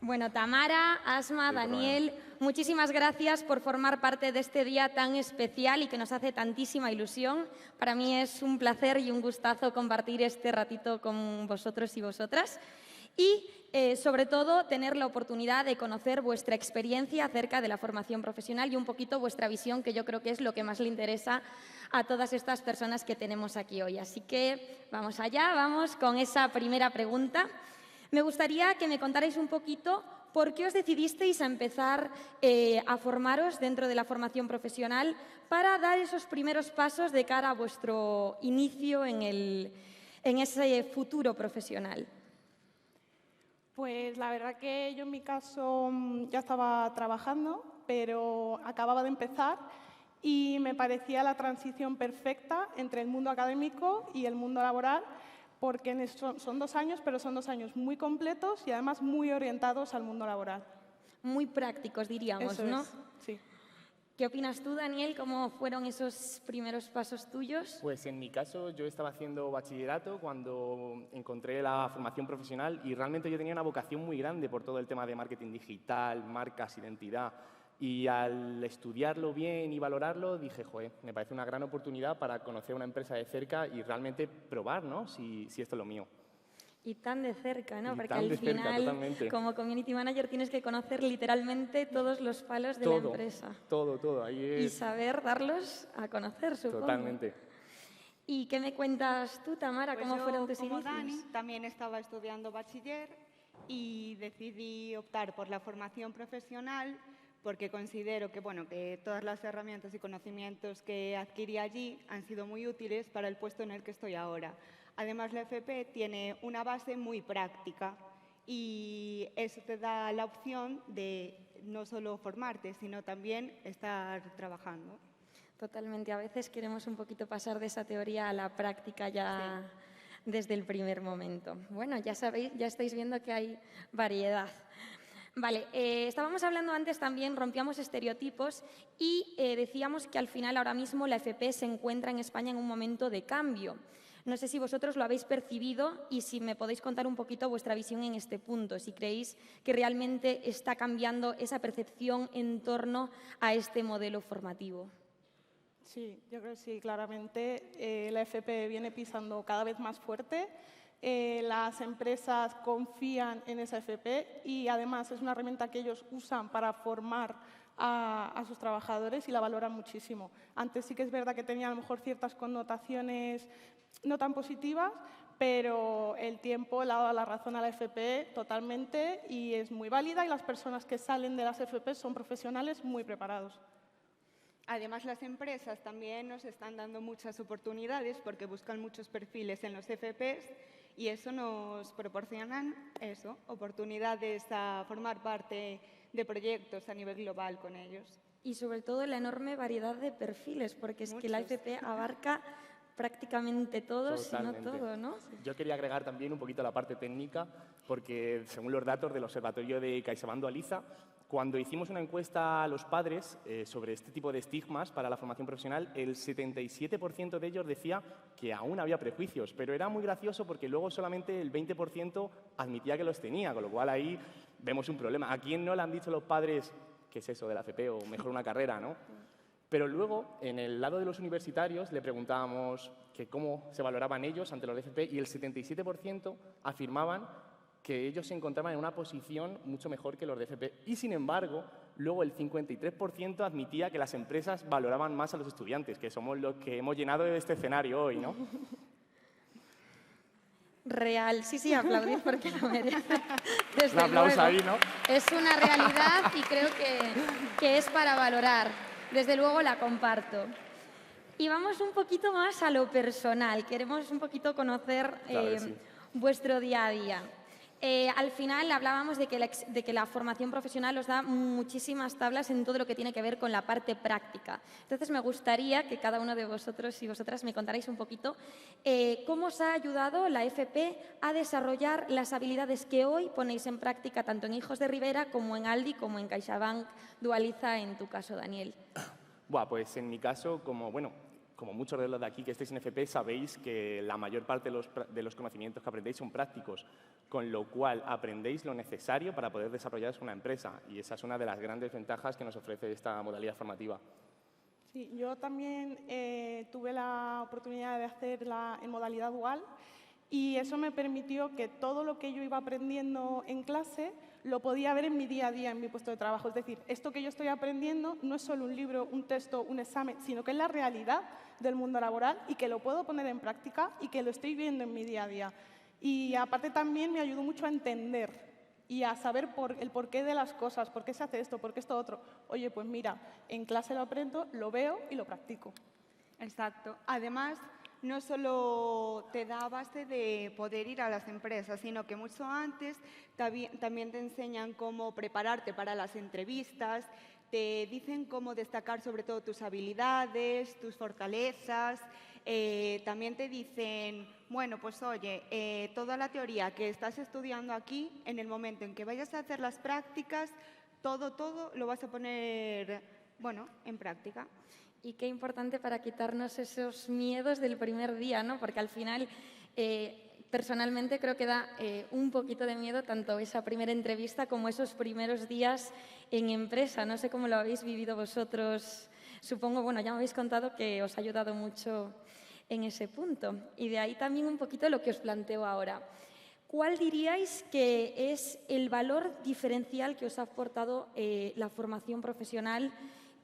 Bueno, Tamara, Asma, Daniel, muchísimas gracias por formar parte de este día tan especial y que nos hace tantísima ilusión. Para mí es un placer y un gustazo compartir este ratito con vosotros y vosotras. Y, sobre todo, tener la oportunidad de conocer vuestra experiencia acerca de la formación profesional y un poquito vuestra visión, que yo creo que es lo que más le interesa a todas estas personas que tenemos aquí hoy. Así que vamos allá, vamos con esa primera pregunta. Me gustaría que me contarais un poquito por qué os decidisteis a empezar a formaros dentro de la formación profesional para dar esos primeros pasos de cara a vuestro inicio en ese futuro profesional. Pues la verdad que yo en mi caso ya estaba trabajando, pero acababa de empezar y me parecía la transición perfecta entre el mundo académico y el mundo laboral, porque son 2 años, pero son 2 años muy completos y además muy orientados al mundo laboral. Muy prácticos, diríamos, Eso ¿no? es, sí. ¿Qué opinas tú, Daniel? ¿Cómo fueron esos primeros pasos tuyos? Pues en mi caso yo estaba haciendo bachillerato cuando encontré la formación profesional y realmente yo tenía una vocación muy grande por todo el tema de marketing digital, marcas, identidad. Y al estudiarlo bien y valorarlo dije, joder, me parece una gran oportunidad para conocer una empresa de cerca y realmente probar, ¿no? si esto es lo mío. Y tan de cerca, ¿no? Y Porque tan al de cerca, final, totalmente. como community manager, tienes que conocer literalmente todos los palos de la empresa. Todo. Ahí Y es saber darlos a conocer, supongo. totalmente. ¿Y qué me cuentas tú, Tamara? Pues ¿Cómo fueron tus como inicios? Dani, también estaba estudiando bachiller y decidí optar por la formación profesional porque considero que, bueno, que todas las herramientas y conocimientos que adquirí allí han sido muy útiles para el puesto en el que estoy ahora. Además, la FP tiene una base muy práctica y eso te da la opción de no solo formarte, sino también estar trabajando. Totalmente. A veces queremos un poquito pasar de esa teoría a la práctica ya desde el primer momento. Bueno, ya sabéis, ya estáis viendo que hay variedad. Vale, estábamos hablando antes también, rompíamos estereotipos y decíamos que al final ahora mismo la FP se encuentra en España en un momento de cambio. No sé si vosotros lo habéis percibido y si me podéis contar un poquito vuestra visión en este punto, si creéis que realmente está cambiando esa percepción en torno a este modelo formativo. Sí, yo creo que sí, claramente la FP viene pisando cada vez más fuerte. Las empresas confían en esa FP y además es una herramienta que ellos usan para formar a sus trabajadores y la valoran muchísimo. Antes sí que es verdad que tenía a lo mejor ciertas connotaciones no tan positivas, pero el tiempo le ha dado la razón a la FP totalmente y es muy válida y las personas que salen de las FP son profesionales muy preparados. Además, las empresas también nos están dando muchas oportunidades porque buscan muchos perfiles en los FPs y eso nos proporcionan oportunidades a formar parte de proyectos a nivel global con ellos. Y sobre todo la enorme variedad de perfiles, porque es que la FP abarca prácticamente todo, si no todo, ¿no? Yo quería agregar también un poquito la parte técnica, porque según los datos del Observatorio de CaixaBank Dualiza, cuando hicimos una encuesta a los padres sobre este tipo de estigmas para la formación profesional, el 77% de ellos decía que aún había prejuicios, pero era muy gracioso porque luego solamente el 20% admitía que los tenía, con lo cual ahí vemos un problema. ¿A quién no le han dicho los padres qué es eso de la FP o mejor una carrera, no? Pero luego, en el lado de los universitarios, le preguntábamos que cómo se valoraban ellos ante los FP y el 77% afirmaban que ellos se encontraban en una posición mucho mejor que los de FP. Y, sin embargo, luego el 53% admitía que las empresas valoraban más a los estudiantes, que somos los que hemos llenado este escenario hoy, ¿no? Real, sí, aplaudid porque lo merece. Desde Un aplauso luego. ahí, ¿no? Es una realidad y creo que es para valorar. Desde luego la comparto. Y vamos un poquito más a lo personal. Queremos un poquito conocer vuestro día a día. Al final hablábamos de que la formación profesional os da muchísimas tablas en todo lo que tiene que ver con la parte práctica. Entonces me gustaría que cada uno de vosotros y vosotras me contarais un poquito cómo os ha ayudado la FP a desarrollar las habilidades que hoy ponéis en práctica tanto en Hijos de Rivera como en Aldi como en CaixaBank Dualiza, en tu caso, Daniel. Pues en mi caso, como como muchos de los de aquí que estéis en FP, sabéis que la mayor parte de los conocimientos que aprendéis son prácticos, con lo cual aprendéis lo necesario para poder desarrollaros una empresa. Y esa es una de las grandes ventajas que nos ofrece esta modalidad formativa. Sí, yo también tuve la oportunidad de hacerla en modalidad dual y eso me permitió que todo lo que yo iba aprendiendo en clase lo podía ver en mi día a día, en mi puesto de trabajo. Es decir, esto que yo estoy aprendiendo no es solo un libro, un texto, un examen, sino que es la realidad del mundo laboral y que lo puedo poner en práctica y que lo estoy viendo en mi día a día. Y aparte también me ayudó mucho a entender y a saber el porqué de las cosas, por qué se hace esto, por qué esto otro. Oye, pues mira, en clase lo aprendo, lo veo y lo practico. Exacto. Además, no solo te da base de poder ir a las empresas, sino que mucho antes también te enseñan cómo prepararte para las entrevistas, te dicen cómo destacar sobre todo tus habilidades, tus fortalezas, también te dicen, bueno, pues oye, toda la teoría que estás estudiando aquí, en el momento en que vayas a hacer las prácticas, todo lo vas a poner, bueno, en práctica. Y qué importante para quitarnos esos miedos del primer día, ¿no? Porque al final, personalmente creo que da un poquito de miedo tanto esa primera entrevista como esos primeros días en empresa. No sé cómo lo habéis vivido vosotros. Supongo, bueno, ya me habéis contado que os ha ayudado mucho en ese punto. Y de ahí también un poquito lo que os planteo ahora. ¿Cuál diríais que es el valor diferencial que os ha aportado la formación profesional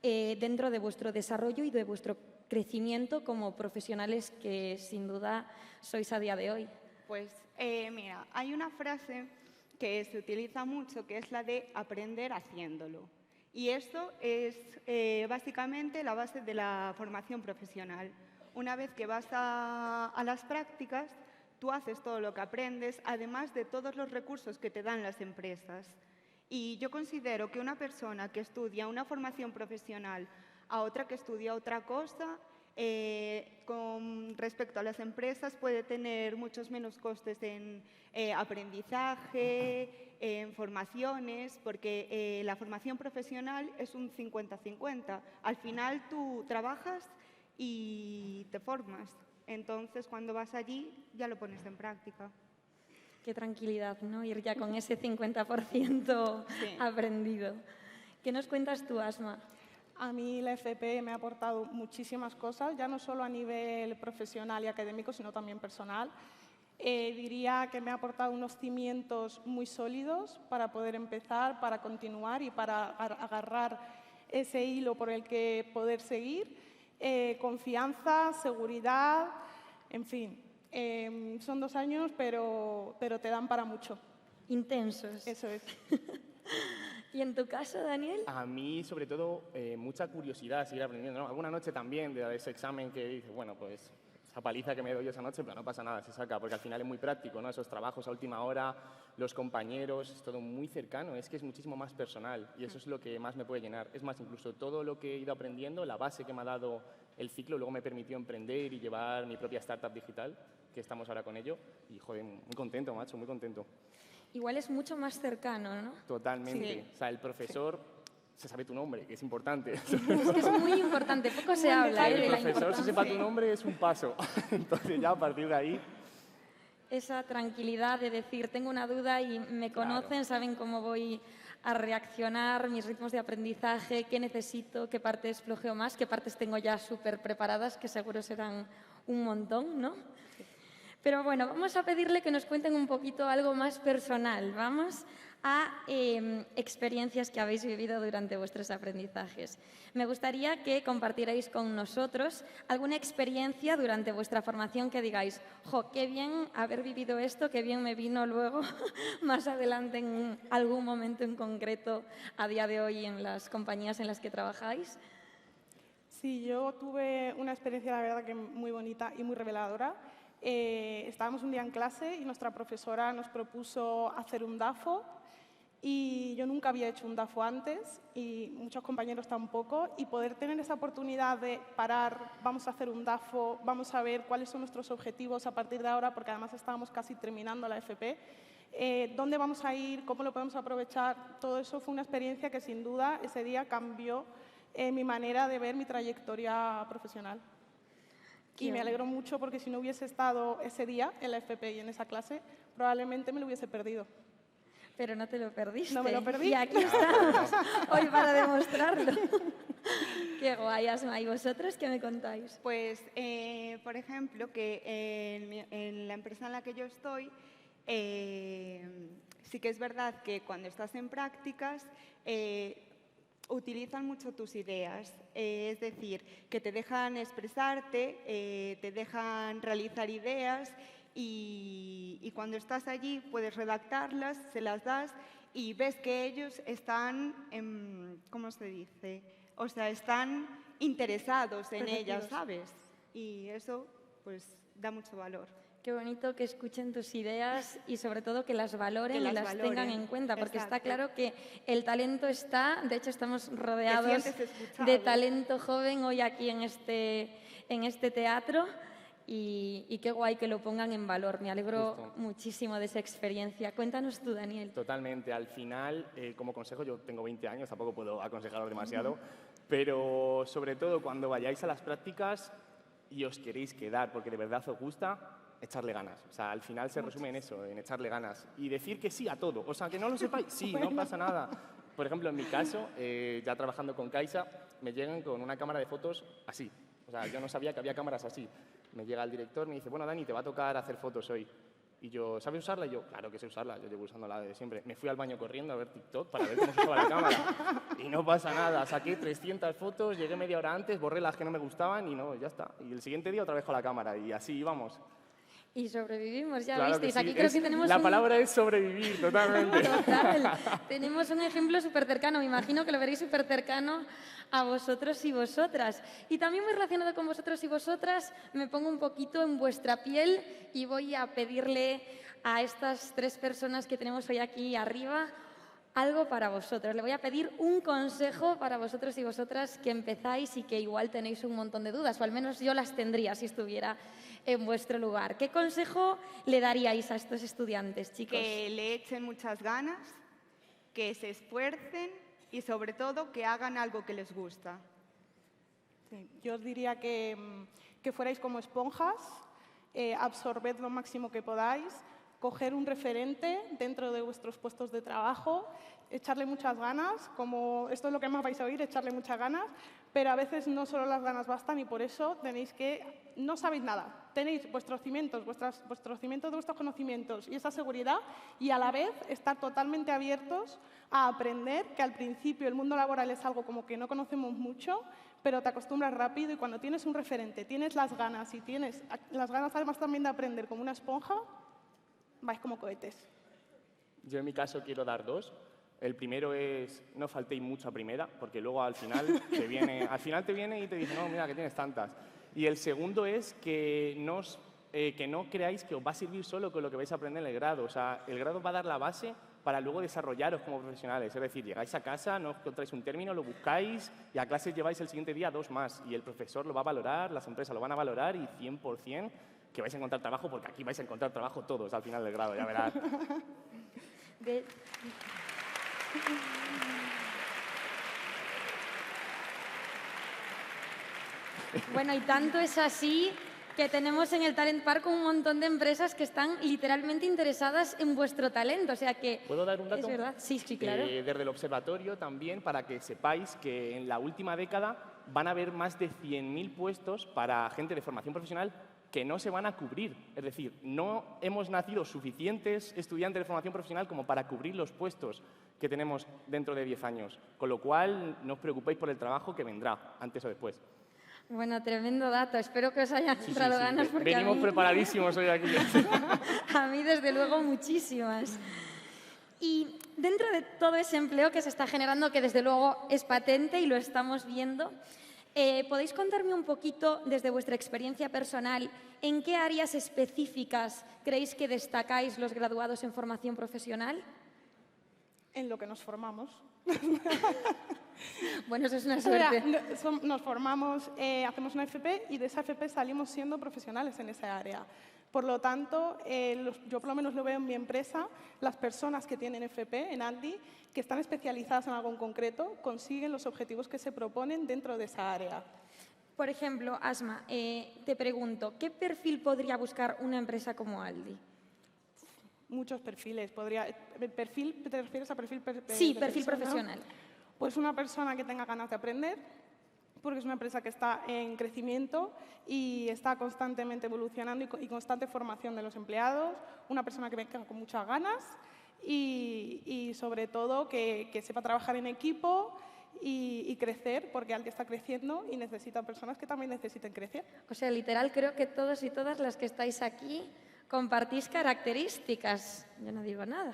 dentro de vuestro desarrollo y de vuestro crecimiento como profesionales que sin duda sois a día de hoy? Pues mira, hay una frase que se utiliza mucho que es la de aprender haciéndolo. Y esto es básicamente la base de la formación profesional. Una vez que vas a las prácticas, tú haces todo lo que aprendes, además de todos los recursos que te dan las empresas. Y yo considero que una persona que estudia una formación profesional a otra que estudia otra cosa, con respecto a las empresas, puede tener muchos menos costes en aprendizaje, en formaciones, porque la formación profesional es un 50-50. Al final tú trabajas y te formas. Entonces, cuando vas allí, ya lo pones en práctica. Qué tranquilidad, ¿no? Ir ya con ese 50% sí. Aprendido. ¿Qué nos cuentas tú, Asma? A mí la FP me ha aportado muchísimas cosas, ya no solo a nivel profesional y académico, sino también personal. Diría que me ha aportado unos cimientos muy sólidos para poder empezar, para continuar y para agarrar ese hilo por el que poder seguir. Confianza, seguridad, en fin. Son 2 años, pero te dan para mucho. Intensos. Eso es. ¿Y en tu caso, Daniel? A mí, sobre todo, mucha curiosidad seguir aprendiendo, ¿no? Alguna noche también de ese examen que dices, bueno, pues esa paliza que me doy esa noche, pero no pasa nada, se saca, porque al final es muy práctico, ¿no? Esos trabajos a última hora, los compañeros, es todo muy cercano, es que es muchísimo más personal y eso es lo que más me puede llenar. Es más, incluso todo lo que he ido aprendiendo, la base que me ha dado el ciclo, luego me permitió emprender y llevar mi propia startup digital, que estamos ahora con ello, y joder, muy contento, macho, muy contento. Igual es mucho más cercano, ¿no? Totalmente. Sí. O sea, el profesor se sabe tu nombre, que es importante. Es que es muy importante, poco se habla el de la profesor se sepa tu nombre es un paso. Entonces ya a partir de ahí... Esa tranquilidad de decir, tengo una duda y me conocen, claro. Saben cómo voy a reaccionar, mis ritmos de aprendizaje, qué necesito, qué partes flojeo más, qué partes tengo ya súper preparadas, que seguro serán un montón, ¿no? Sí. Pero bueno, vamos a pedirle que nos cuenten un poquito algo más personal. Vamos a experiencias que habéis vivido durante vuestros aprendizajes. Me gustaría que compartierais con nosotros alguna experiencia durante vuestra formación que digáis, jo, qué bien haber vivido esto, qué bien me vino luego más adelante en algún momento en concreto a día de hoy en las compañías en las que trabajáis. Sí, yo tuve una experiencia, la verdad, que muy bonita y muy reveladora. Estábamos un día en clase y nuestra profesora nos propuso hacer un DAFO y yo nunca había hecho un DAFO antes y muchos compañeros tampoco y poder tener esa oportunidad de parar, vamos a hacer un DAFO, vamos a ver cuáles son nuestros objetivos a partir de ahora porque además estábamos casi terminando la FP, dónde vamos a ir, cómo lo podemos aprovechar, todo eso fue una experiencia que sin duda ese día cambió mi manera de ver mi trayectoria profesional. Y me alegro mucho porque si no hubiese estado ese día en la FP y en esa clase, probablemente me lo hubiese perdido. Pero no te lo perdiste. No me lo perdí. Y aquí estamos hoy para demostrarlo. Qué guay, Asma. ¿Y vosotros qué me contáis? Pues, por ejemplo, que en la empresa en la que yo estoy, sí que es verdad que cuando estás en prácticas utilizan mucho tus ideas, es decir, que te dejan expresarte, te dejan realizar ideas y cuando estás allí puedes redactarlas, se las das y ves que ellos están, ¿cómo se dice? O sea, están interesados en ellas, ¿sabes? Y eso pues da mucho valor. Qué bonito que escuchen tus ideas y sobre todo que las valoren y las valoren. tengan en cuenta, porque Exacto. está claro que el talento está, de hecho estamos rodeados sientes escuchado. de talento joven hoy aquí en este teatro y qué guay que lo pongan en valor. Me alegro Justo. muchísimo de esa experiencia. Cuéntanos tú, Daniel. Totalmente. Al final, como consejo, yo tengo 20 años, tampoco puedo aconsejaros demasiado, pero sobre todo cuando vayáis a las prácticas y os queréis quedar porque de verdad os gusta, echarle ganas. O sea, al final se resume en eso, en echarle ganas. Y decir que sí a todo. O sea, que no lo sepáis, sí, no pasa nada. Por ejemplo, en mi caso, ya trabajando con Caixa, me llegan con una cámara de fotos así. O sea, yo no sabía que había cámaras así. Me llega el director, me dice, bueno, Dani, te va a tocar hacer fotos hoy. Y yo, ¿sabes usarla? Y yo, claro que sé usarla, yo llevo usándola desde siempre. Me fui al baño corriendo a ver TikTok para ver cómo se usaba la cámara. Y no pasa nada, saqué 300 fotos, llegué media hora antes, borré las que no me gustaban y no, ya está. Y el siguiente día otra vez con la cámara y así íbamos. Y sobrevivimos, ya Claro visteis. que sí. Aquí creo que tenemos La palabra es sobrevivir, totalmente. Total. Tenemos un ejemplo súper cercano. Me imagino que lo veréis súper cercano a vosotros y vosotras. Y también muy relacionado con vosotros y vosotras, me pongo un poquito en vuestra piel y voy a pedirle a estas 3 personas que tenemos hoy aquí arriba algo para vosotros. Le voy a pedir un consejo para vosotros y vosotras que empezáis y que igual tenéis un montón de dudas, o al menos yo las tendría si estuviera en vuestro lugar. ¿Qué consejo le daríais a estos estudiantes, chicos? Que le echen muchas ganas, que se esfuercen y sobre todo que hagan algo que les gusta. Sí, yo os diría que fuerais como esponjas, absorbed lo máximo que podáis, coger un referente dentro de vuestros puestos de trabajo, echarle muchas ganas, como esto es lo que más vais a oír, echarle muchas ganas, pero a veces no solo las ganas bastan y por eso tenéis que, no sabéis nada, tenéis vuestros cimientos, vuestros cimientos de vuestros conocimientos y esa seguridad y a la vez estar totalmente abiertos a aprender, que al principio el mundo laboral es algo como que no conocemos mucho, pero te acostumbras rápido y cuando tienes un referente, tienes las ganas y tienes las ganas además también de aprender como una esponja, vais como cohetes. Yo en mi caso quiero dar 2. El primero es, no faltéis mucho a primera, porque luego al final te viene y te dice, no, mira, que tienes tantas. Y el segundo es que no creáis que os va a servir solo con lo que vais a aprender en el grado. O sea, el grado va a dar la base para luego desarrollaros como profesionales. Es decir, llegáis a casa, no encontráis un término, lo buscáis y a clases lleváis el siguiente día 2 más. Y el profesor lo va a valorar, las empresas lo van a valorar y 100% que vais a encontrar trabajo, porque aquí vais a encontrar trabajo todos al final del grado, ya verás. Bueno, y tanto es así que tenemos en el Talent Park un montón de empresas que están literalmente interesadas en vuestro talento. O sea que... ¿Puedo dar un dato? ¿Es verdad? Sí, sí, claro. Desde el observatorio también, para que sepáis que en la última década van a haber más de 100.000 puestos para gente de formación profesional que no se van a cubrir. Es decir, no hemos nacido suficientes estudiantes de formación profesional como para cubrir los puestos que tenemos dentro de 10 años. Con lo cual, no os preocupéis por el trabajo que vendrá, antes o después. Bueno, tremendo dato. Espero que os hayan entrado ganas. Porque venimos preparadísimos hoy aquí. A mí, desde luego, muchísimas. Y dentro de todo ese empleo que se está generando, que desde luego es patente y lo estamos viendo, ¿podéis contarme un poquito, desde vuestra experiencia personal, en qué áreas específicas creéis que destacáis los graduados en formación profesional? En lo que nos formamos. Bueno, eso es una suerte. Nos formamos, hacemos una FP y de esa FP salimos siendo profesionales en esa área. Por lo tanto, yo por lo menos lo veo en mi empresa, las personas que tienen FP en Aldi, que están especializadas en algo en concreto, consiguen los objetivos que se proponen dentro de esa área. Por ejemplo, Asma, te pregunto, ¿qué perfil podría buscar una empresa como Aldi? Muchos perfiles. ¿Perfil, te refieres a perfil Sí, perfil profesional. Pues una persona que tenga ganas de aprender, porque es una empresa que está en crecimiento y está constantemente evolucionando y constante formación de los empleados, una persona que venga con muchas ganas y sobre todo que sepa trabajar en equipo y crecer, porque Aldi está creciendo y necesita personas que también necesiten crecer. O sea, literal, creo que todos y todas las que estáis aquí compartís características. Yo no digo nada.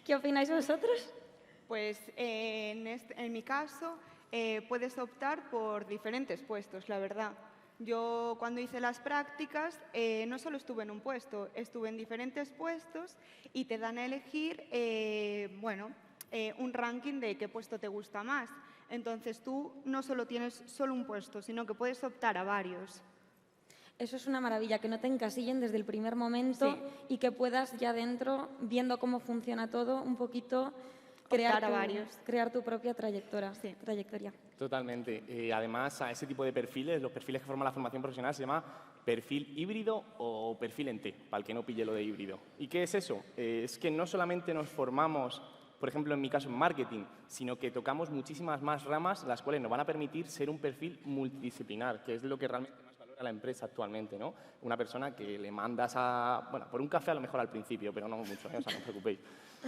¿Qué opináis vosotros? Pues en mi caso puedes optar por diferentes puestos, la verdad. Yo cuando hice las prácticas no solo estuve en un puesto, estuve en diferentes puestos y te dan a elegir un ranking de qué puesto te gusta más. Entonces tú no solo tienes solo un puesto, sino que puedes optar a varios. Eso es una maravilla, que no te encasillen desde el primer momento Sí. y que puedas ya dentro, viendo cómo funciona todo, un poquito crear tu propia trayectoria. Sí. Totalmente. Además, a ese tipo de perfiles, los perfiles que forman la formación profesional, se llama perfil híbrido o perfil en T, para el que no pille lo de híbrido. ¿Y qué es eso? Es que no solamente nos formamos, por ejemplo, en mi caso, en marketing, sino que tocamos muchísimas más ramas, las cuales nos van a permitir ser un perfil multidisciplinar, que es lo que realmente más valora la empresa actualmente, ¿no? Una persona que le mandas por un café a lo mejor al principio, pero no mucho, o sea, no os preocupéis.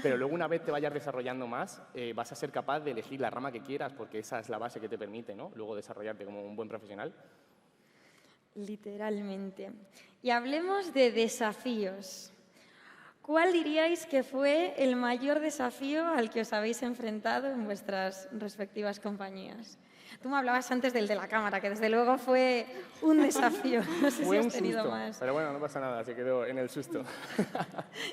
Pero luego una vez te vayas desarrollando más, vas a ser capaz de elegir la rama que quieras, porque esa es la base que te permite, ¿no? Luego desarrollarte como un buen profesional. Literalmente. Y hablemos de desafíos. ¿Cuál diríais que fue el mayor desafío al que os habéis enfrentado en vuestras respectivas compañías? Tú me hablabas antes del de la cámara, que desde luego fue un desafío. No sé Fue si un has tenido susto, más. pero bueno, no pasa nada, se quedó en el susto.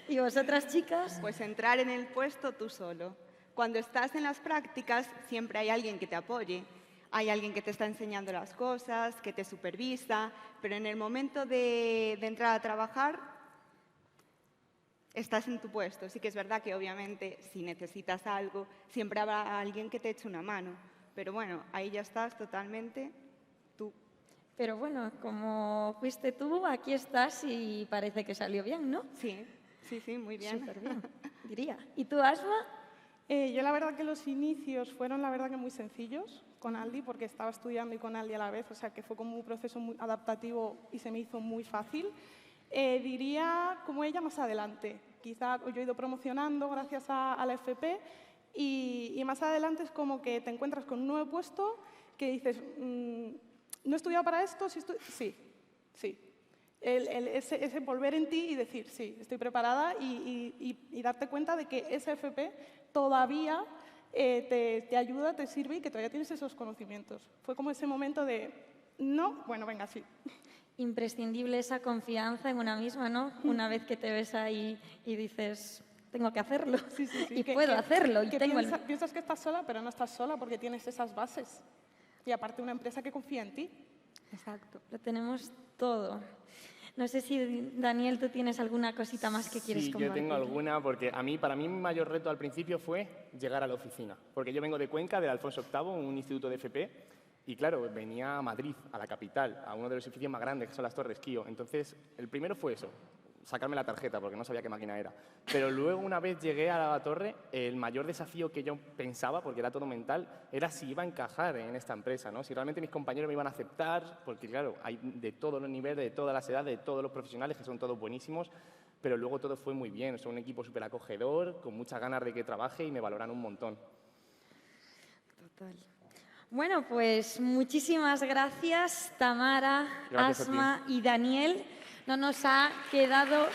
¿Y vosotras, chicas? Pues entrar en el puesto tú solo. Cuando estás en las prácticas siempre hay alguien que te apoye, hay alguien que te está enseñando las cosas, que te supervisa, pero en el momento de entrar a trabajar estás en tu puesto. Sí que es verdad que obviamente si necesitas algo siempre habrá alguien que te eche una mano, pero bueno, ahí ya estás totalmente tú. Pero bueno, como fuiste tú, aquí estás y parece que salió bien, ¿no? Sí, muy bien. Súper bien, diría. ¿Y tú, Asma? Yo la verdad que los inicios fueron la verdad que muy sencillos con Aldi, porque estaba estudiando y con Aldi a la vez, o sea que fue como un proceso muy adaptativo y se me hizo muy fácil. Diría como ella más adelante. Quizá yo he ido promocionando gracias a la FP y más adelante es como que te encuentras con un nuevo puesto que dices, ¿no he estudiado para esto? Sí. Ese volver en ti y decir, sí, estoy preparada y darte cuenta de que esa FP todavía te ayuda, te sirve y que todavía tienes esos conocimientos. Fue como ese momento de, no, bueno, venga, sí. Imprescindible esa confianza en una misma, ¿no? Una vez que te ves ahí y dices, tengo que hacerlo Sí. y puedo hacerlo. Piensas que estás sola, pero no estás sola porque tienes esas bases. Y aparte una empresa que confía en ti. Exacto. Lo tenemos todo. No sé si, Daniel, tú tienes alguna cosita más que quieres compartir. Sí, yo tengo alguna, porque para mí mi mayor reto al principio fue llegar a la oficina. Porque yo vengo de Cuenca, del Alfonso VIII, un instituto de FP, y claro, venía a Madrid, a la capital, a uno de los edificios más grandes, que son las Torres Kío. Entonces, el primero fue eso, sacarme la tarjeta, porque no sabía qué máquina era. Pero luego, una vez llegué a la torre, el mayor desafío que yo pensaba, porque era todo mental, era si iba a encajar en esta empresa, ¿no? Si realmente mis compañeros me iban a aceptar, porque claro, hay de todos los niveles, de todas las edades, de todos los profesionales, que son todos buenísimos, pero luego todo fue muy bien. Son un equipo súper acogedor, con muchas ganas de que trabaje y me valoran un montón. Total. Bueno, pues muchísimas gracias, Tamara, Gracias Asma y Daniel. No nos ha quedado...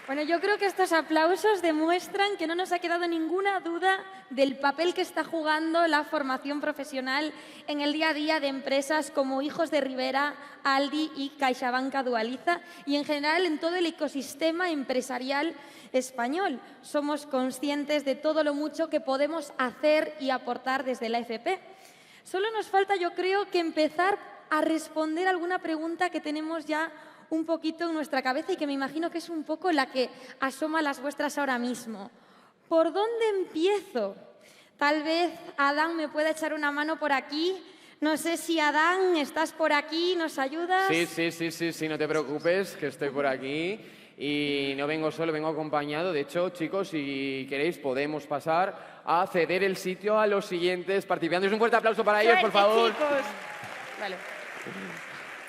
Bueno, yo creo que estos aplausos demuestran que no nos ha quedado ninguna duda del papel que está jugando la formación profesional en el día a día de empresas como Hijos de Rivera, Aldi y CaixaBank Dualiza y en general en todo el ecosistema empresarial español. Somos conscientes de todo lo mucho que podemos hacer y aportar desde la FP. Solo nos falta, yo creo, que empezar a responder alguna pregunta que tenemos ya un poquito en nuestra cabeza y que me imagino que es un poco la que asoma las vuestras ahora mismo. ¿Por dónde empiezo? Tal vez Adán me pueda echar una mano por aquí. No sé si Adán, estás por aquí, ¿nos ayudas? Sí, no te preocupes, que estoy por aquí. Y no vengo solo, vengo acompañado. De hecho, chicos, si queréis, podemos pasar a ceder el sitio a los siguientes participantes. Un fuerte aplauso para ellos, por favor. Chicos. Vale.